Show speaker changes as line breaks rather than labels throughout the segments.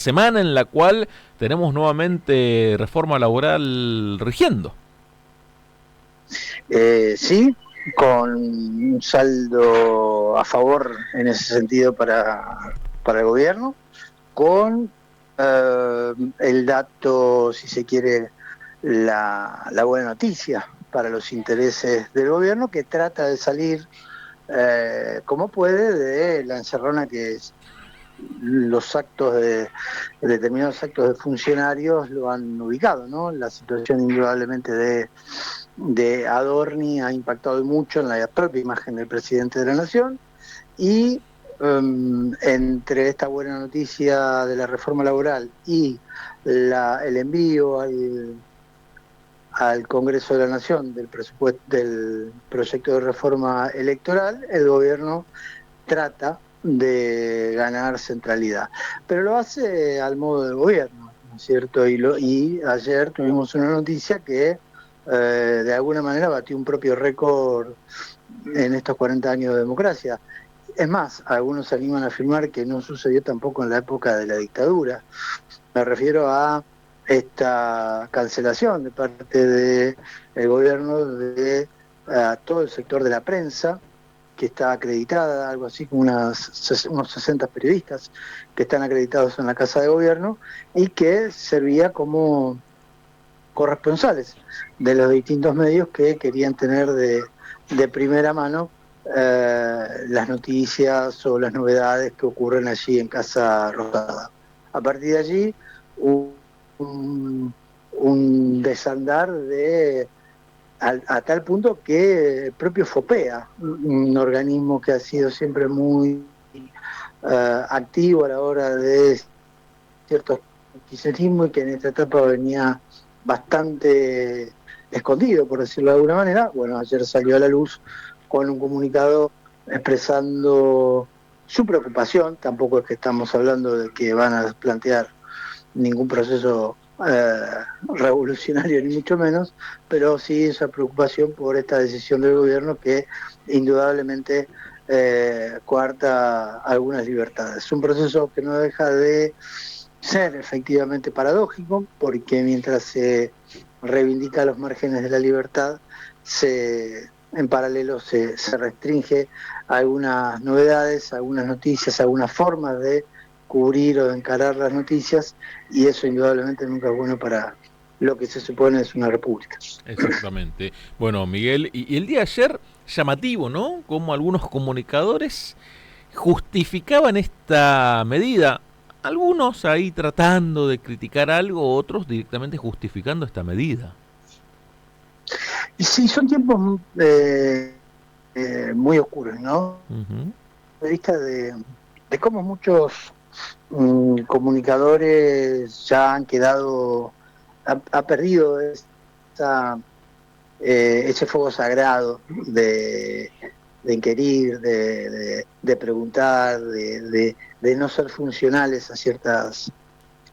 semana en la cual tenemos nuevamente reforma laboral rigiendo.
Sí, con un saldo a favor en ese sentido para el gobierno, con el dato, si se quiere, la buena noticia para los intereses del gobierno, que trata de salir como puede de la encerrona que es los actos de determinados actos de funcionarios lo han ubicado, ¿no? La situación indudablemente de Adorni ha impactado mucho en la propia imagen del presidente de la Nación y entre esta buena noticia de la reforma laboral y el envío al Congreso de la Nación del presupuesto del proyecto de reforma electoral, el gobierno trata de ganar centralidad, pero lo hace al modo del gobierno, ¿no es cierto? Y ayer tuvimos una noticia que de alguna manera batió un propio récord en estos 40 años de democracia. Es más, algunos se animan a afirmar que no sucedió tampoco en la época de la dictadura. Me refiero a esta cancelación de parte del gobierno de todo el sector de la prensa, que está acreditada, algo así como unos 60 periodistas que están acreditados en la Casa de Gobierno y que servía como corresponsales de los distintos medios que querían tener de primera mano las noticias o las novedades que ocurren allí en Casa Rosada. A partir de allí, un desandar a tal punto que el propio FOPEA, un organismo que ha sido siempre muy activo a la hora de ciertos kirchnerismo y que en esta etapa venía bastante escondido, por decirlo de alguna manera, bueno, ayer salió a la luz con un comunicado expresando su preocupación, tampoco es que estamos hablando de que van a plantear ningún proceso revolucionario, ni mucho menos, pero sí esa preocupación por esta decisión del gobierno que indudablemente coarta algunas libertades. Un proceso que no deja de ser efectivamente paradójico, porque mientras se reivindica los márgenes de la libertad, en paralelo se restringe algunas novedades, algunas noticias, algunas formas de cubrir o de encarar las noticias, y eso indudablemente nunca es bueno para lo que se supone es una república.
Exactamente. Bueno, Miguel, y el día de ayer, llamativo, ¿no? Como algunos comunicadores justificaban esta medida. Algunos ahí tratando de criticar algo, otros directamente justificando esta medida.
Y sí, son tiempos muy oscuros, ¿no?
Ujú.
De vista de cómo muchos comunicadores ya han quedado, ha perdido ese fuego sagrado de inquirir, de preguntar, de no ser funcionales a ciertas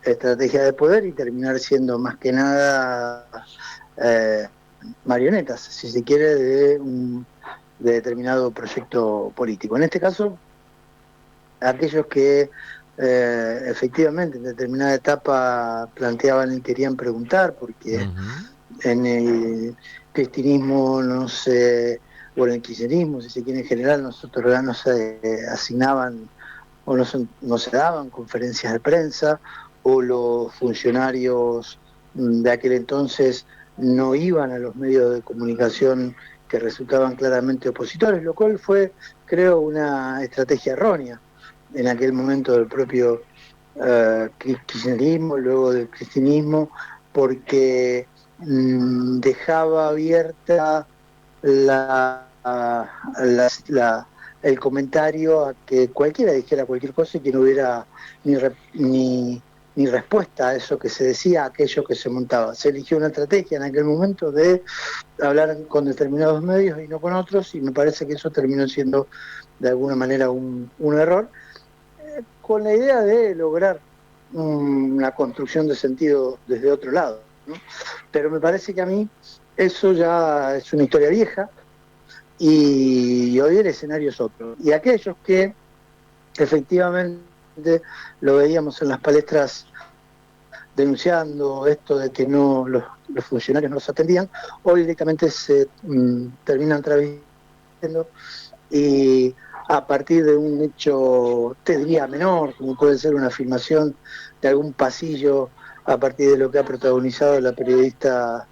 estrategias de poder y terminar siendo más que nada eh, marionetas, si se quiere, de determinado proyecto político. En este caso, aquellos que efectivamente en determinada etapa planteaban y querían preguntar, porque
Ujú.
en el cristinismo no se, o en el kirchnerismo, si se quiere en general, nosotros no se asignaban o no se daban conferencias de prensa, o los funcionarios de aquel entonces no iban a los medios de comunicación que resultaban claramente opositores, lo cual fue, creo, una estrategia errónea en aquel momento del propio kirchnerismo, luego del cristinismo, porque dejaba abierta el comentario a que cualquiera dijera cualquier cosa y que no hubiera ni respuesta a eso que se decía, a aquello que se montaba. Se eligió una estrategia en aquel momento de hablar con determinados medios y no con otros, y me parece que eso terminó siendo de alguna manera un error, con la idea de lograr una construcción de sentido desde otro lado, ¿no? Pero me parece que a mí eso ya es una historia vieja y hoy el escenario es otro. Y aquellos que efectivamente lo veíamos en las palestras denunciando esto de que no los funcionarios no los atendían, o directamente se terminan travestiendo y a partir de un hecho, te diría menor, como puede ser una filmación de algún pasillo a partir de lo que ha protagonizado la periodista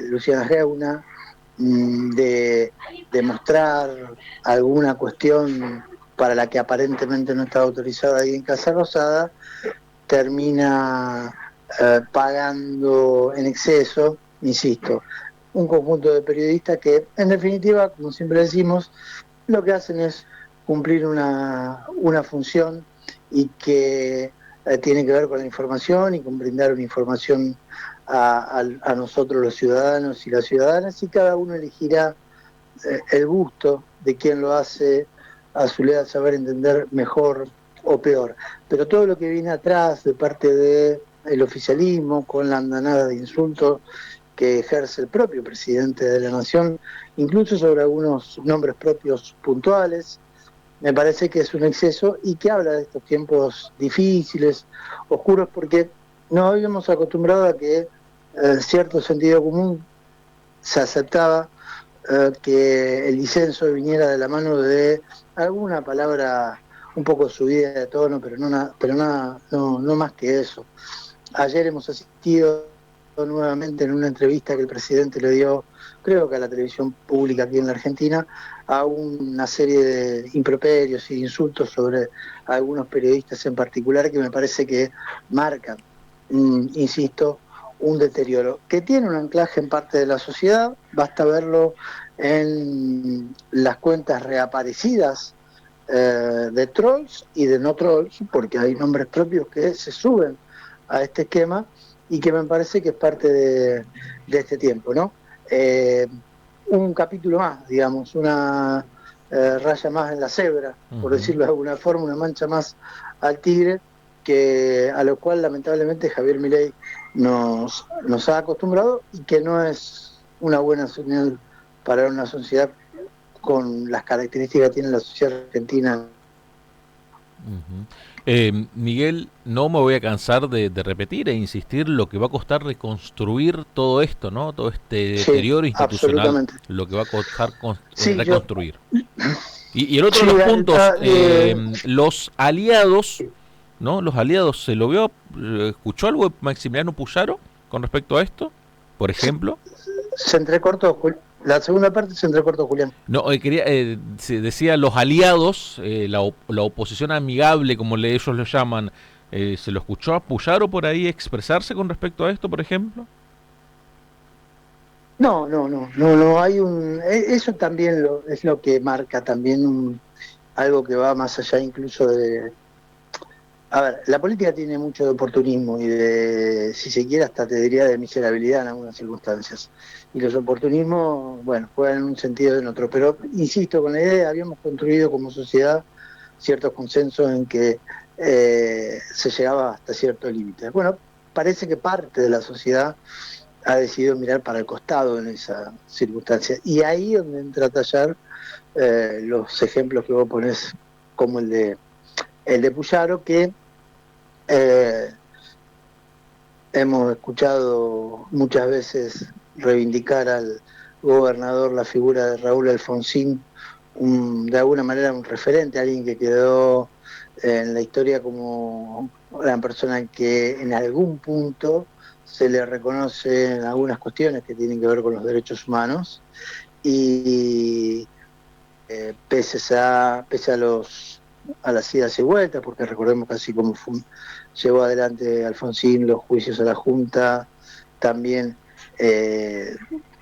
Luciana Geuna, de mostrar alguna cuestión para la que aparentemente no estaba autorizada ahí en Casa Rosada, termina pagando en exceso, insisto, un conjunto de periodistas que, en definitiva, como siempre decimos, lo que hacen es cumplir una función y que tiene que ver con la información y con brindar una información a nosotros los ciudadanos y las ciudadanas, y cada uno elegirá el gusto de quien lo hace a su ley, a saber entender mejor o peor. Pero todo lo que viene atrás de parte del oficialismo, con la andanada de insultos que ejerce el propio presidente de la Nación, incluso sobre algunos nombres propios puntuales, me parece que es un exceso y que habla de estos tiempos difíciles, oscuros, porque nos habíamos acostumbrado a que cierto sentido común se aceptaba que el disenso viniera de la mano de alguna palabra un poco subida de tono, pero no más que eso. Ayer hemos asistido nuevamente en una entrevista que el presidente le dio, creo que a la televisión pública aquí en la Argentina, a una serie de improperios y insultos sobre algunos periodistas en particular que me parece que marcan, insisto, un deterioro que tiene un anclaje en parte de la sociedad. Basta verlo en las cuentas reaparecidas de trolls y de no trolls, porque hay nombres propios que se suben a este esquema y que me parece que es parte de este tiempo, ¿no? Un capítulo más, digamos, una raya más en la cebra, por decirlo de alguna forma, una mancha más al tigre, a lo cual lamentablemente Javier Milei nos ha acostumbrado y que no es una buena señal para una sociedad con las características que tiene la sociedad argentina.
Miguel, no me voy a cansar de repetir e insistir lo que va a costar reconstruir todo esto, ¿no? Todo este deterioro
Sí,
institucional,
absolutamente.
lo que va a costar
Sí,
reconstruir. Y el otro
sí,
de los puntos, los aliados, ¿no? Los aliados, ¿se lo vio? ¿Escuchó algo de Maximiliano Puyaro con respecto a esto? Por ejemplo.
Se entrecortó, la segunda parte se entrecortó, Julián.
No, se decía los aliados, la oposición amigable, como ellos lo llaman, ¿se lo escuchó a Puyaro por ahí expresarse con respecto a esto, por ejemplo?
No, hay eso también es lo que marca también algo que va más allá incluso de... A ver, la política tiene mucho de oportunismo y de, si se quiere, hasta te diría de miserabilidad en algunas circunstancias. Y los oportunismos, bueno, juegan en un sentido o en otro. Pero, insisto, con la idea, habíamos construido como sociedad ciertos consensos en que se llegaba hasta cierto límite. Bueno, parece que parte de la sociedad ha decidido mirar para el costado en esa circunstancia. Y ahí donde entra a tallar los ejemplos que vos ponés, como el de Puyaro, que hemos escuchado muchas veces reivindicar al gobernador la figura de Raúl Alfonsín, de alguna manera un referente, alguien que quedó en la historia como una persona que en algún punto se le reconoce en algunas cuestiones que tienen que ver con los derechos humanos, y pese a las idas y vueltas, porque recordemos que así como llevó adelante Alfonsín los juicios a la Junta, también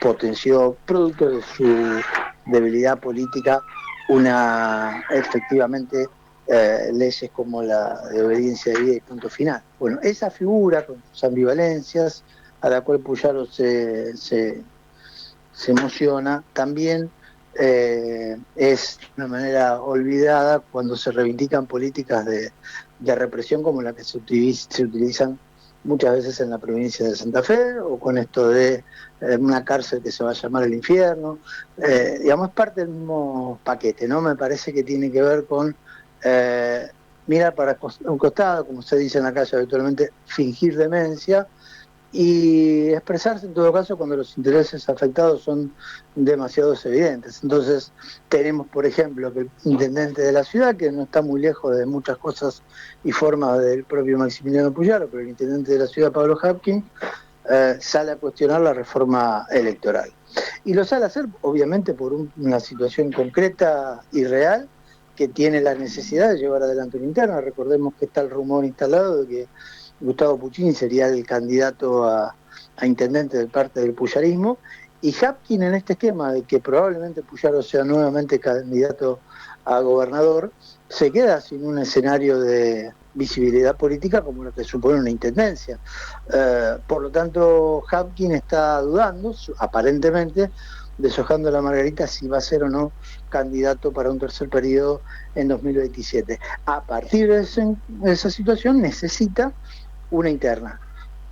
potenció, producto de su debilidad política, efectivamente leyes como la de obediencia de vida y punto final. Bueno, esa figura con sus ambivalencias, a la cual Puyaro se emociona, también es de una manera olvidada cuando se reivindican políticas de represión como las que se utilizan muchas veces en la provincia de Santa Fe, o con esto de una cárcel que se va a llamar el infierno. Digamos, es parte del mismo paquete, ¿no? Me parece que tiene que ver con mirar para un costado, como se dice en la calle habitualmente, fingir demencia, y expresarse en todo caso cuando los intereses afectados son demasiado evidentes. Entonces tenemos, por ejemplo, que el intendente de la ciudad, que no está muy lejos de muchas cosas y formas del propio Maximiliano Puyaro, pero el intendente de la ciudad, Pablo Hapkin, sale a cuestionar la reforma electoral. Y lo sale a hacer, obviamente, por una situación concreta y real, que tiene la necesidad de llevar adelante una interna. Recordemos que está el rumor instalado de que Gustavo Puccini sería el candidato a intendente de parte del puyarismo, y Hapkin, en este esquema de que probablemente Puyaro sea nuevamente candidato a gobernador, se queda sin un escenario de visibilidad política como lo que supone una intendencia. Por lo tanto, Hapkin está dudando, aparentemente, deshojando la margarita, si va a ser o no candidato para un tercer periodo en 2027. A partir de esa situación necesita una interna,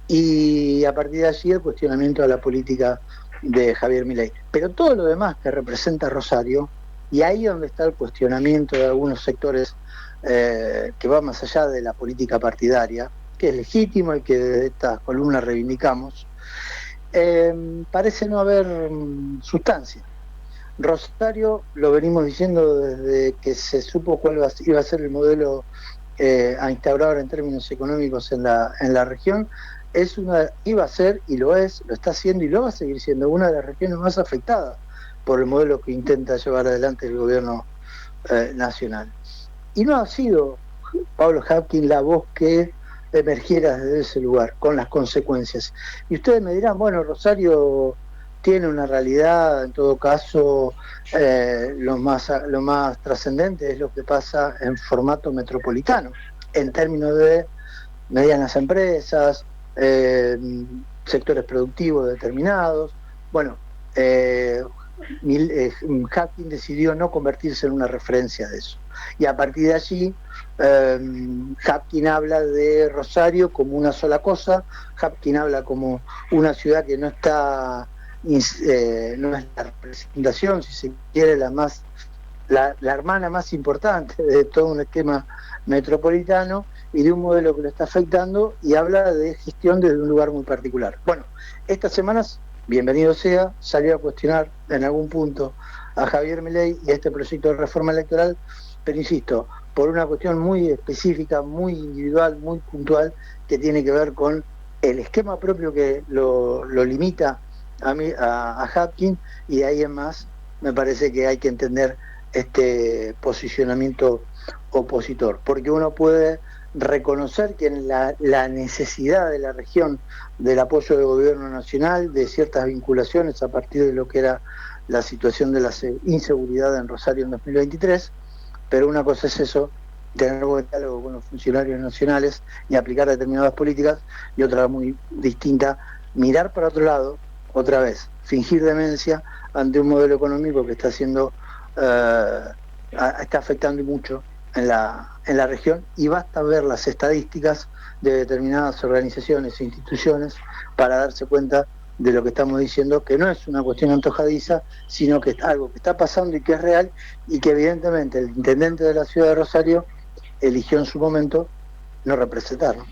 y a partir de allí el cuestionamiento a la política de Javier Milei. Pero todo lo demás que representa Rosario, y ahí donde está el cuestionamiento de algunos sectores que va más allá de la política partidaria, que es legítimo y que desde esta columna reivindicamos, parece no haber sustancia. Rosario, lo venimos diciendo desde que se supo cuál iba a ser el modelo a instaurar en términos económicos en la región, iba a ser, y lo está haciendo y lo va a seguir siendo, una de las regiones más afectadas por el modelo que intenta llevar adelante el gobierno nacional. Y no ha sido Pablo Hapkin la voz que emergiera desde ese lugar, con las consecuencias. Y ustedes me dirán, bueno, Rosario tiene una realidad, en todo caso, lo más trascendente es lo que pasa en formato metropolitano, en términos de medianas empresas, sectores productivos determinados. Bueno, Hapkin decidió no convertirse en una referencia de eso. Y a partir de allí, Hapkin habla de Rosario como una sola cosa. Hapkin habla como una ciudad que no está, no es la representación, si se quiere, la hermana más importante de todo un esquema metropolitano y de un modelo que lo está afectando, y habla de gestión desde un lugar muy particular. Bueno, estas semanas, bienvenido sea, salió a cuestionar en algún punto a Javier Milei y a este proyecto de reforma electoral, pero insisto, por una cuestión muy específica, muy individual, muy puntual, que tiene que ver con el esquema propio que lo limita a Hapkin, y de ahí en más me parece que hay que entender este posicionamiento opositor, porque uno puede reconocer que en la necesidad de la región del apoyo del gobierno nacional, de ciertas vinculaciones a partir de lo que era la situación de la inseguridad en Rosario en 2023, pero una cosa es eso, tener buen diálogo con los funcionarios nacionales y aplicar determinadas políticas, y otra muy distinta, mirar para otro lado, otra vez, fingir demencia ante un modelo económico que está está afectando mucho en la región, y basta ver las estadísticas de determinadas organizaciones e instituciones para darse cuenta de lo que estamos diciendo, que no es una cuestión antojadiza, sino que es algo que está pasando y que es real, y que evidentemente el intendente de la ciudad de Rosario eligió en su momento no representarlo.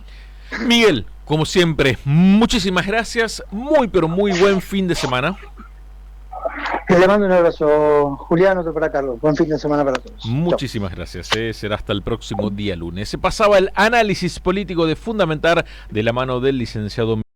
Miguel, como siempre, muchísimas gracias, muy pero muy buen fin de semana.
Le mando un abrazo, Julián, otro para Carlos. Buen fin de semana para todos.
Muchísimas gracias. Será hasta el próximo día lunes. Se pasaba el análisis político de Fundamentar de la mano del licenciado